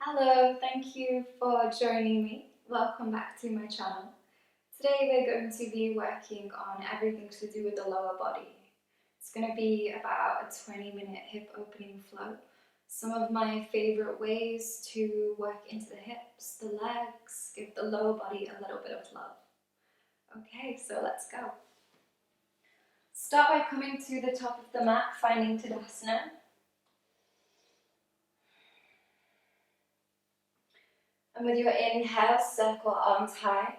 Hello, thank you for joining me. Welcome back to my channel. Today we're going to be working on everything to do with the lower body. It's going to be about a 20-minute hip opening flow. Some of my favourite ways to work into the hips, the legs, give the lower body a little bit of love. Okay, so let's go. Start by coming to the top of the mat, finding Tadasana. And with your inhale, circle arms high.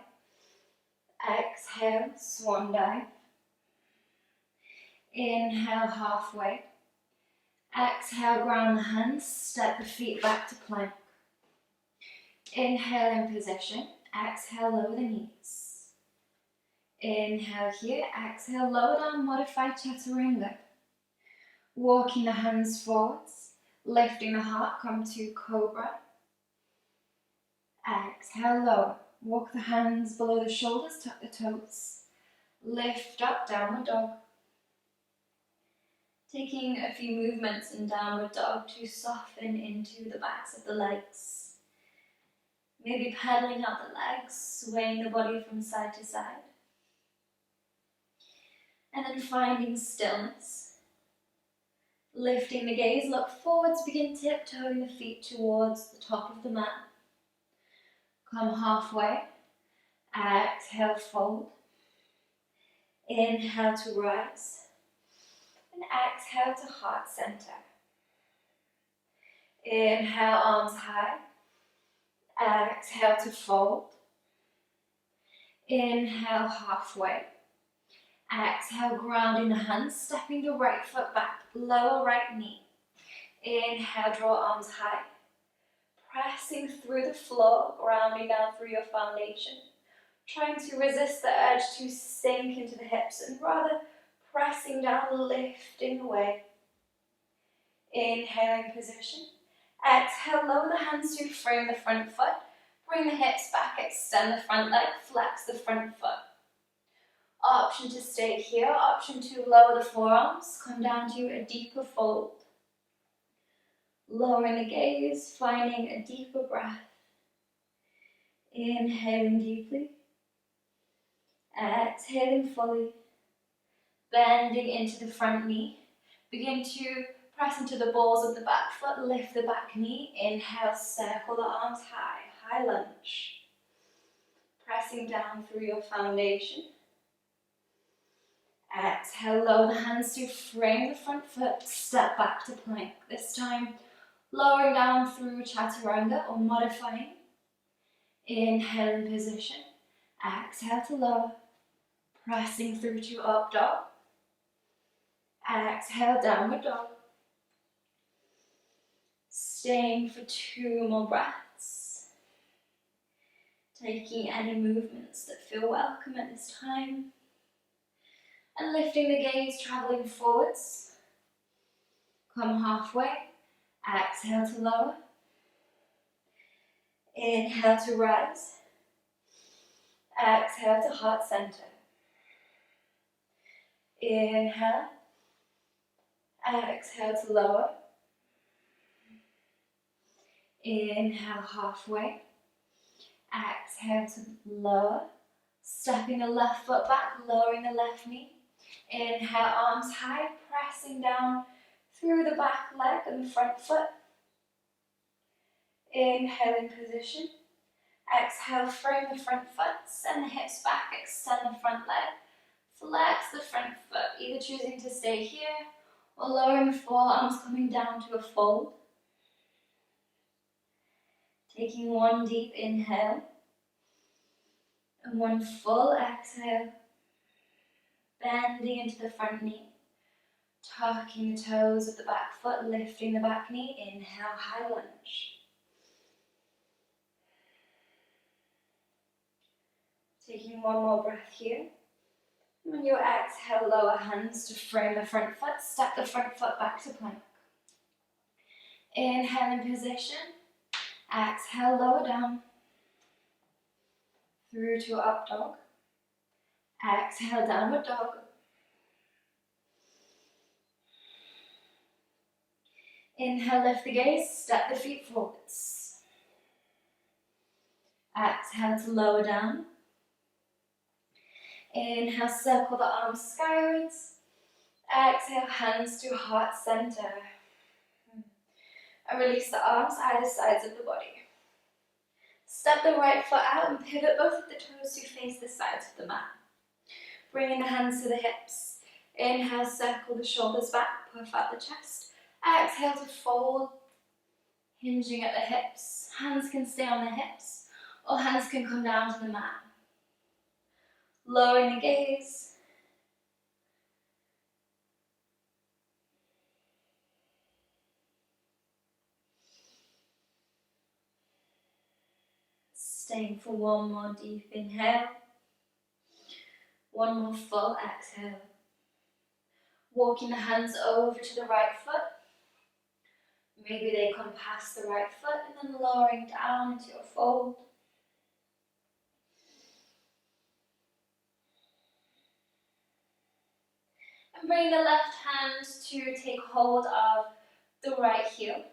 Exhale, swan dive. Inhale, halfway. Exhale, ground the hands, step the feet back to plank. Inhale in position. Exhale, lower the knees. Inhale here. Exhale, lower down, modified chaturanga. Walking the hands forwards. Lifting the heart, come to cobra. Exhale, lower. Walk the hands below the shoulders, tuck the toes. Lift up, downward dog. Taking a few movements in downward dog to soften into the backs of the legs. Maybe pedaling out the legs, swaying the body from side to side. And then finding stillness. Lifting the gaze, look forwards, begin tiptoeing the feet towards the top of the mat. Come halfway. Exhale, fold. Inhale to rise. And exhale to heart center. Inhale, arms high. Exhale to fold. Inhale, halfway. Exhale, grounding the hands, stepping the right foot back, lower right knee. Inhale, draw arms high. Pressing through the floor, grounding down through your foundation. Trying to resist the urge to sink into the hips and rather pressing down, lifting away. Inhaling position. Exhale, lower the hands to frame the front foot. Bring the hips back, extend the front leg, flex the front foot. Option to stay here, option to lower the forearms, come down to a deeper fold. Lowering the gaze, finding a deeper breath. Inhaling deeply. Exhaling fully. Bending into the front knee. Begin to press into the balls of the back foot, lift the back knee. Inhale, circle the arms high, high lunge. Pressing down through your foundation. Exhale, lower the hands to frame the front foot, step back to plank. This time, lowering down through chaturanga or modifying. Inhale in position. Exhale to lower. Pressing through to up dog. Exhale, downward dog. Staying for 2 more breaths. Taking any movements that feel welcome at this time. And lifting the gaze, traveling forwards. Come halfway. Exhale to lower. Inhale to rise. Exhale to heart center. Inhale. Exhale to lower. Inhale halfway. Exhale to lower. Stepping the left foot back, lowering the left knee. Inhale, arms high, pressing down through the back leg and the front foot. Inhale in position. Exhale, frame the front foot, send the hips back, extend the front leg. Flex the front foot, either choosing to stay here or lowering the forearms, coming down to a fold. Taking 1 deep inhale and 1 full exhale. Bending into the front knee. Tucking the toes of the back foot, lifting the back knee. Inhale, high lunge. Taking 1 more breath here. And when you exhale, lower hands to frame the front foot, step the front foot back to plank. Inhale in position. Exhale, lower down. Through to up dog. Exhale, downward dog. Inhale, lift the gaze, step the feet forwards. Exhale to lower down. Inhale, circle the arms skywards. Exhale, hands to heart center. And release the arms either sides of the body. Step the right foot out and pivot both of the toes to face the sides of the mat. Bringing the hands to the hips. Inhale, circle the shoulders back, puff out the chest. Exhale to fold, hinging at the hips. Hands can stay on the hips, or hands can come down to the mat. Lowering the gaze. Staying for one more deep inhale. One more full exhale. Walking the hands over to the right foot. Maybe they come past the right foot and then lowering down into your fold. And bring the left hand to take hold of the right heel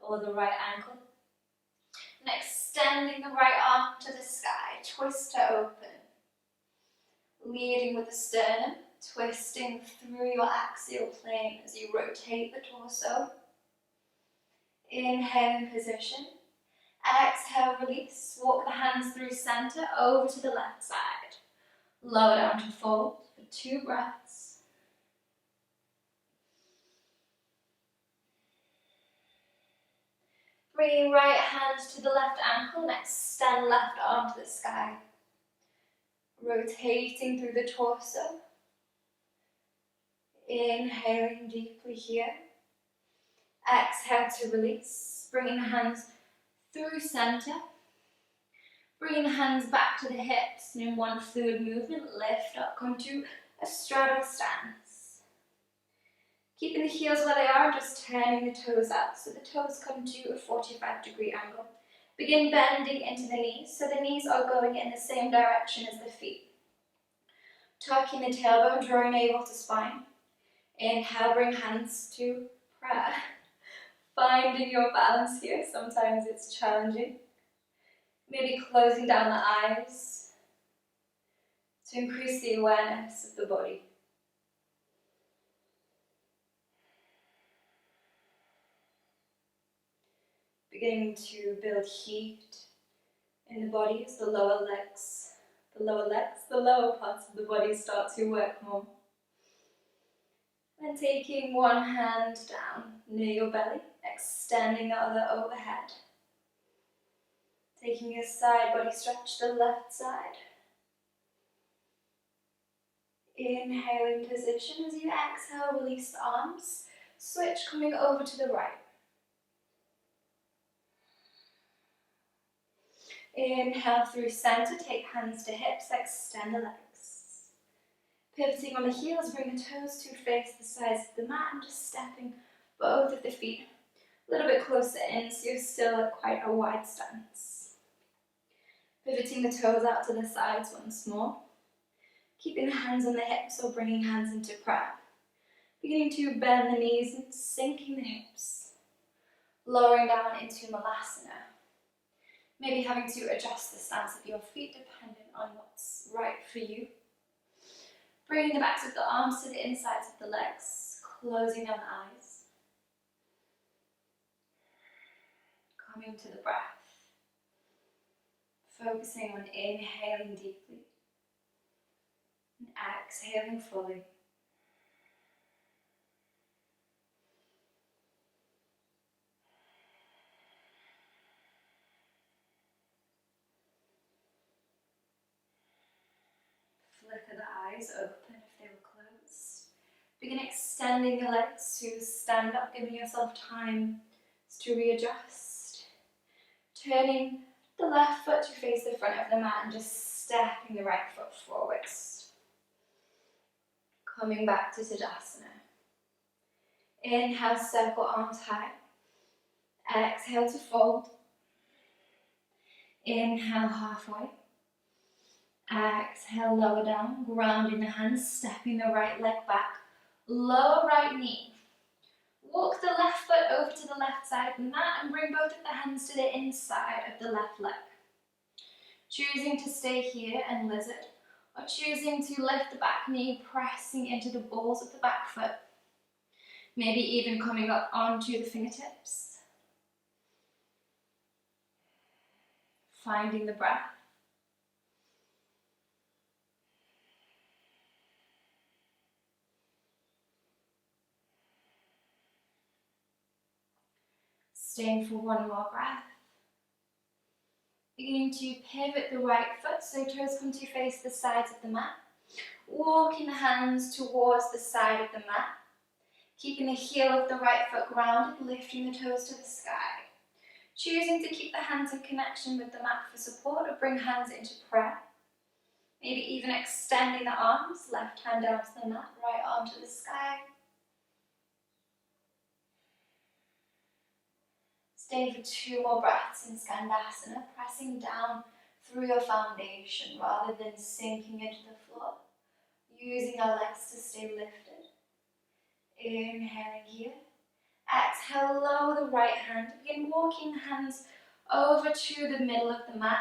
or the right ankle. And extending the right arm to the sky, twist to open. Leading with the sternum, twisting through your axial plane as you rotate the torso. Inhale in position. Exhale, release. Walk the hands through center over to the left side. Lower down to fold for 2 breaths. Bring right hand to the left ankle and extend left arm to the sky. Rotating through the torso. Inhaling deeply here. Exhale to release. Bringing the hands through center. Bringing the hands back to the hips, and in one fluid movement, lift up, come to a straddle stance. Keeping the heels where they are, just turning the toes out, so the toes come to a 45-degree angle. Begin bending into the knees, so the knees are going in the same direction as the feet. Tucking the tailbone, drawing navel to spine. Inhale, bring hands to prayer. Finding your balance here, sometimes it's challenging. Maybe closing down the eyes to increase the awareness of the body. Beginning to build heat in the body as the lower parts of the body start to work more. Then taking one hand down near your belly, extending the other overhead. Taking a side body stretch to the left side. Inhale in position. As you exhale, release the arms. Switch, coming over to the right. Inhale through center, take hands to hips, extend the legs. Pivoting on the heels, bring the toes to face the sides of the mat and just stepping both of the feet a little bit closer in so you're still at quite a wide stance. Pivoting the toes out to the sides once more. Keeping the hands on the hips or bringing hands into prayer. Beginning to bend the knees and sinking the hips. Lowering down into Malasana. Maybe having to adjust the stance of your feet depending on what's right for you. Bringing the backs of the arms to the insides of the legs. Closing down the eyes. Coming to the breath. Focusing on inhaling deeply and exhaling fully. Flicker the eyes open if they were closed. Begin extending the legs to stand up, giving yourself time to readjust. Turning the left foot to face the front of the mat and just stepping the right foot forwards. Coming back to Tadasana. Inhale, circle arms high. Exhale to fold. Inhale, halfway. Exhale, lower down, grounding the hands, stepping the right leg back. Lower right knee. Walk the left foot over to the left side of the mat and bring both of the hands to the inside of the left leg. choosing to stay here and lizard, or choosing to lift the back knee, pressing into the balls of the back foot, maybe even coming up onto the fingertips, finding the breath. Staying for one more breath. Beginning to pivot the right foot so toes come to face the sides of the mat. Walking the hands towards the side of the mat. Keeping the heel of the right foot grounded, lifting the toes to the sky. Choosing to keep the hands in connection with the mat for support, or bring hands into prayer. Maybe even extending the arms, left hand down to the mat, right arm to the sky. Stay for 2 more breaths in Skandasana, pressing down through your foundation rather than sinking into the floor. Using our legs to stay lifted. Inhaling here. Exhale, lower the right hand. Begin walking hands over to the middle of the mat.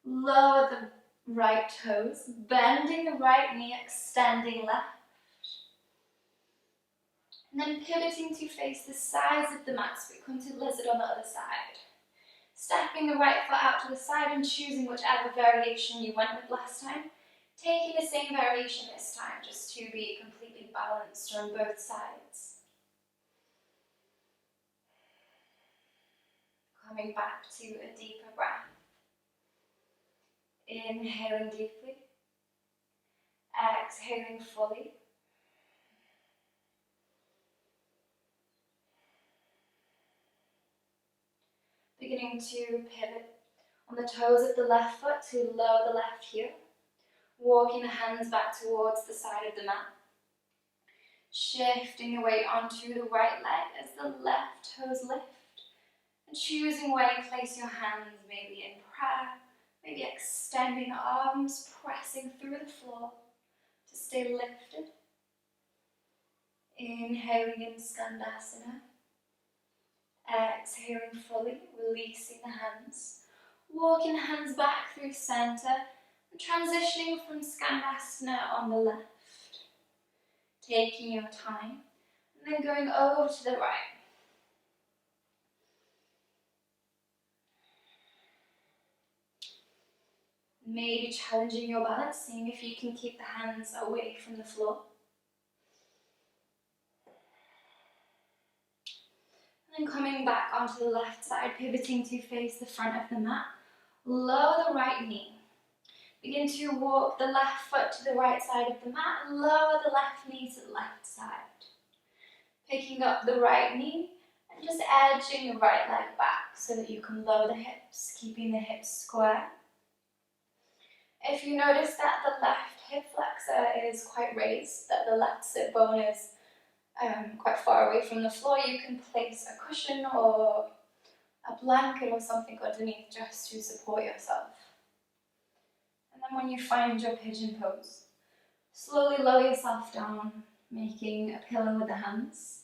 Lower the right toes, bending the right knee, extending left. And then pivoting to face the sides of the mat, so we come to lizard on the other side. Stepping the right foot out to the side and choosing whichever variation you went with last time. Taking the same variation this time, just to be completely balanced on both sides. Coming back to a deeper breath. Inhaling deeply. Exhaling fully. Beginning to pivot on the toes of the left foot to lower the left heel. Walking the hands back towards the side of the mat. Shifting the weight onto the right leg as the left toes lift. And choosing where you place your hands, maybe in prayer, maybe extending arms, pressing through the floor to stay lifted. Inhaling in Skandasana. Exhaling fully, releasing the hands. Walking the hands back through center and transitioning from Skandasana on the left. Taking your time and then going over to the right. Maybe challenging your balance, seeing if you can keep the hands away from the floor. And then coming back onto the left side, pivoting to face the front of the mat. Lower the right knee. Begin to walk the left foot to the right side of the mat and lower the left knee to the left side. Picking up the right knee and just edging the right leg back so that you can lower the hips, keeping the hips square. If you notice that the left hip flexor is quite raised, that the left sit bone is quite far away from the floor, you can place a cushion or a blanket or something underneath just to support yourself. And then when you find your pigeon pose, slowly lower yourself down, making a pillow with the hands.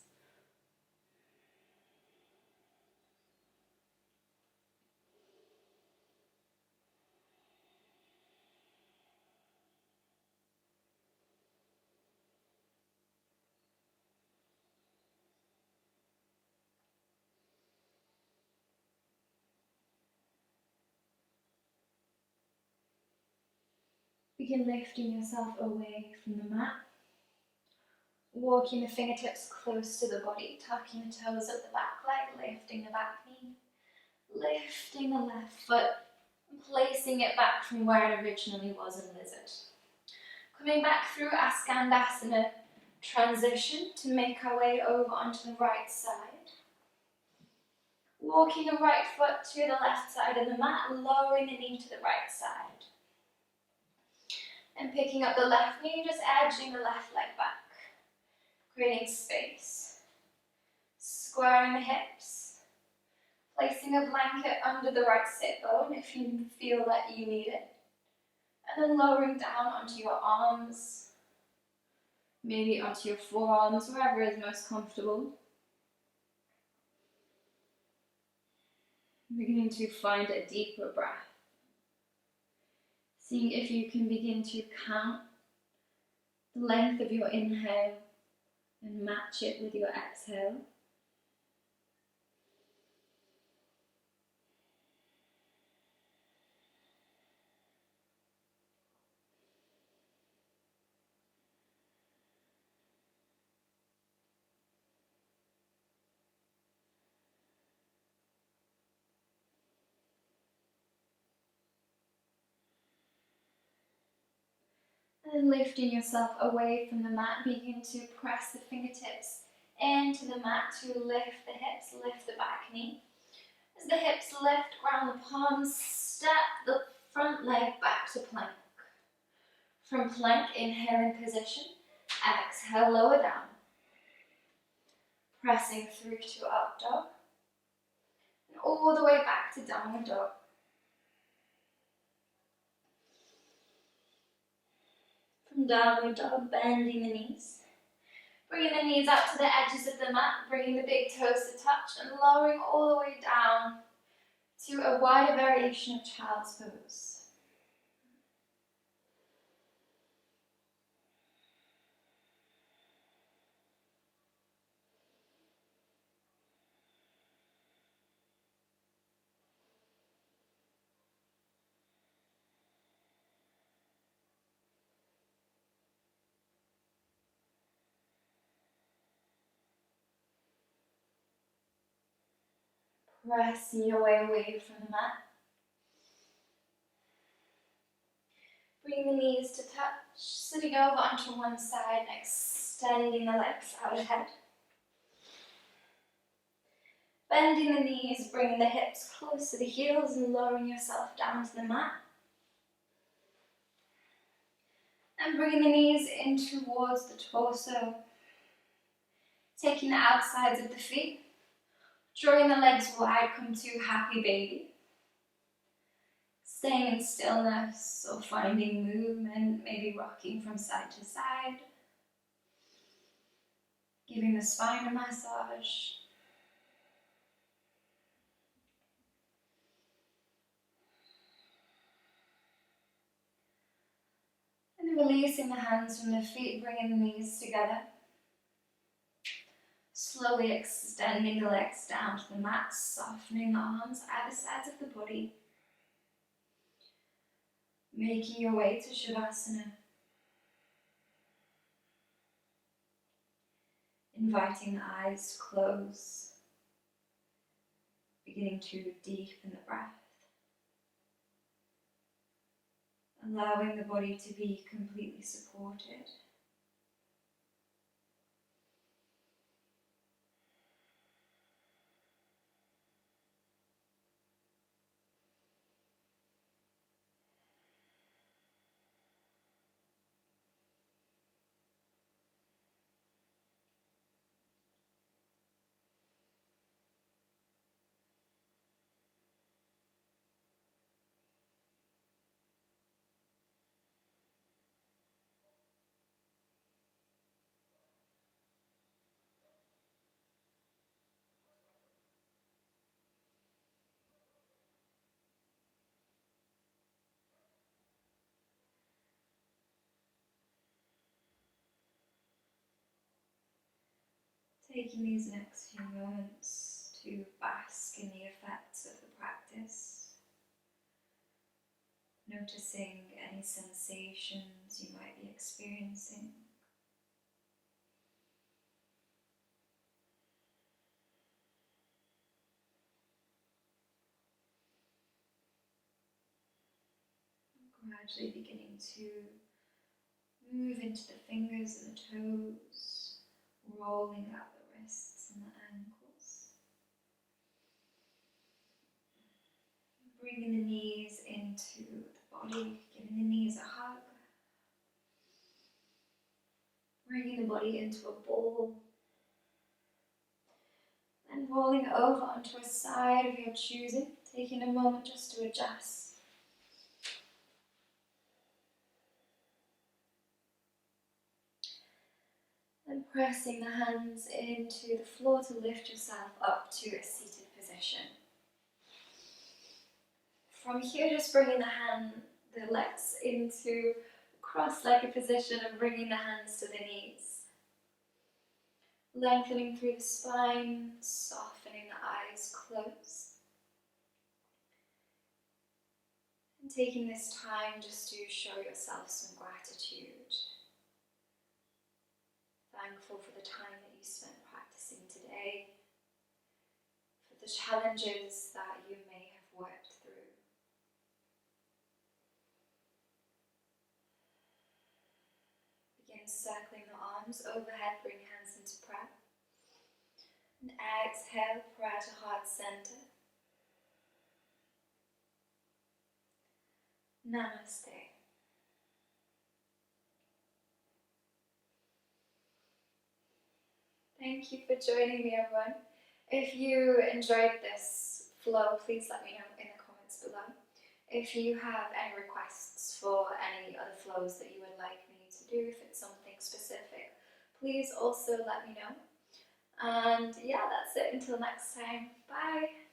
Begin lifting yourself away from the mat. Walking the fingertips close to the body, tucking the toes of the back leg, lifting the back knee. Lifting the left foot and placing it back from where it originally was in lizard. Coming back through our Skandasana transition to make our way over onto the right side. Walking the right foot to the left side of the mat, lowering the knee to the right side. And picking up the left knee, just edging the left leg back. Creating space. Squaring the hips. Placing a blanket under the right sit bone if you feel that you need it. And then lowering down onto your arms. Maybe onto your forearms, wherever is most comfortable. Beginning to find a deeper breath. Seeing if you can begin to count the length of your inhale and match it with your exhale. And lifting yourself away from the mat, begin to press the fingertips into the mat to lift the hips, lift the back knee. As the hips lift, ground the palms, step the front leg back to plank. From plank, inhale in position, exhale, lower down. Pressing through to up dog, and all the way back to downward dog. From downward dog, bending the knees. Bringing the knees out to the edges of the mat, bringing the big toes to touch and lowering all the way down to a wider variation of child's pose. Pressing your way away from the mat. Bring the knees to touch, sitting over onto one side and extending the legs out ahead. Bending the knees, bringing the hips close to the heels and lowering yourself down to the mat. And bringing the knees in towards the torso. Taking the outsides of the feet. Drawing the legs wide, come to happy baby. Staying in stillness or finding movement, maybe rocking from side to side. Giving the spine a massage. And releasing the hands from the feet, bringing the knees together. Slowly extending the legs down to the mat, softening the arms either sides of the body. Making your way to Shavasana. Inviting the eyes to close. Beginning to deepen the breath. Allowing the body to be completely supported. Taking these next few moments to bask in the effects of the practice. Noticing any sensations you might be experiencing. Gradually beginning to move into the fingers and the toes, rolling out the wrists and the ankles. Bringing the knees into the body, giving the knees a hug. Bringing the body into a ball. And rolling over onto a side of your choosing, taking a moment just to adjust. And pressing the hands into the floor to lift yourself up to a seated position. From here, just bringing the the legs into cross-legged position and bringing the hands to the knees. Lengthening through the spine, softening the eyes closed. And taking this time just to show yourself some gratitude. Thankful for the time that you spent practicing today, for the challenges that you may have worked through. Begin circling the arms overhead, bring hands into prayer. And exhale, prayer to heart center. Namaste. Thank you for joining me, everyone. If you enjoyed this flow, please let me know in the comments below. If you have any requests for any other flows that you would like me to do, if it's something specific, please also let me know. And yeah, that's it. Until next time. Bye.